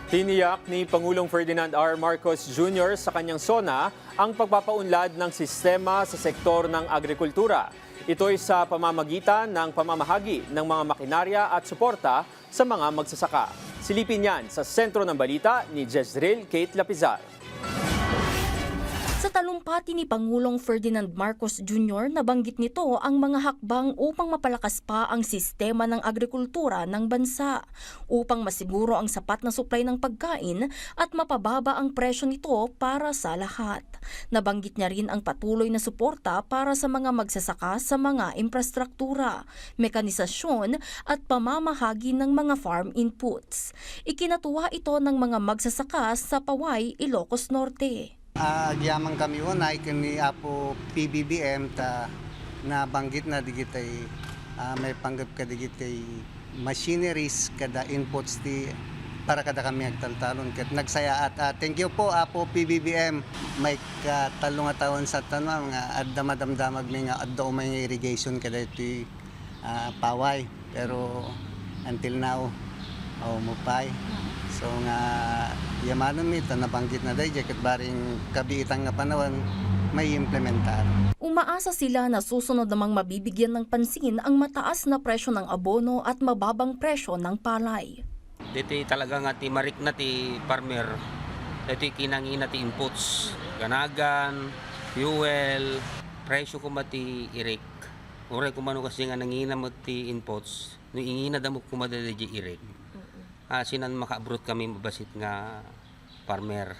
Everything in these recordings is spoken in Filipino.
Tiniyak ni Pangulong Ferdinand R. Marcos Jr. sa kanyang SONA ang pagpapaunlad ng sistema sa sektor ng agrikultura. Ito'y sa pamamagitan ng pamamahagi ng mga makinarya at suporta sa mga magsasaka. Silipin yan sa sentro ng balita ni Jezreel Kate Lapizar. Sa talumpati ni Pangulong Ferdinand Marcos Jr., nabanggit nito ang mga hakbang upang mapalakas pa ang sistema ng agrikultura ng bansa upang masiguro ang sapat na supply ng pagkain at mapababa ang presyo nito para sa lahat. Nabanggit niya rin ang patuloy na suporta para sa mga magsasaka sa mga infrastruktura, mekanisasyon at pamamahagi ng mga farm inputs. Ikinatuwa ito ng mga magsasaka sa Paway, Ilocos Norte. Agyaman kami una ikini apo PBBM ta nabanggit na digitay may panggap ka digitay machineries kada inputs ti para kada kami agtaltalon ket nagsaya at thank you po apo PBBM may katalong taon sa tanwa mga adda madamdamag nga adda may irrigation kada iti Paway pero until now mupay. So nga yamanon mi nabanggit na day ket baring kabiitang nga panahon may implementar. Umaasa sila na susunod namang mabibigyan ng pansin ang mataas na presyo ng abono at mababang presyo ng palay. Dito talaga nga ti marik na ti farmer. Dito kinangin na ti inputs, ganagan, fuel, presyo ko mati irik. Ore ko mano kasi nga nangina mo ti inputs, no ingina damo ko madali irik. Sinan makaabot kami mabasit nga farmer.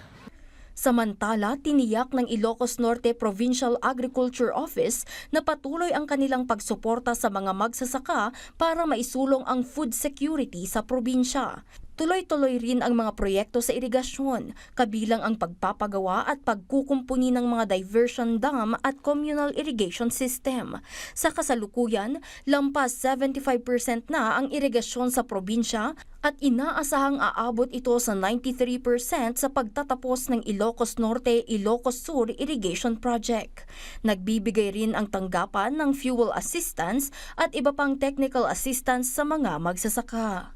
Samantala, tiniyak ng Ilocos Norte Provincial Agriculture Office na patuloy ang kanilang pagsuporta sa mga magsasaka para maisulong ang food security sa probinsya. Tuloy-tuloy rin ang mga proyekto sa irigasyon, kabilang ang pagpapagawa at pagkukumpuni ng mga diversion dam at communal irrigation system. Sa kasalukuyan, lampas 75% na ang irigasyon sa probinsya at inaasahang aabot ito sa 93% sa pagtatapos ng Ilocos Norte, Ilocos Sur Irrigation Project. Nagbibigay rin ang tanggapan ng fuel assistance at iba pang technical assistance sa mga magsasaka.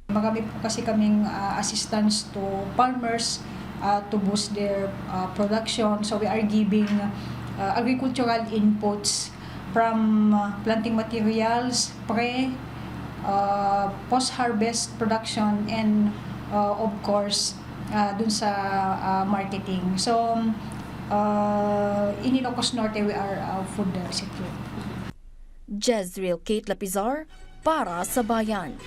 Marami po kasi kaming assistance to farmers to boost their production. So we are giving agricultural inputs from planting materials, post-harvest production, and of course dun sa marketing. So in Ilocos Norte we are food secure. Jezreel Kate Lapizar para sa Bayan.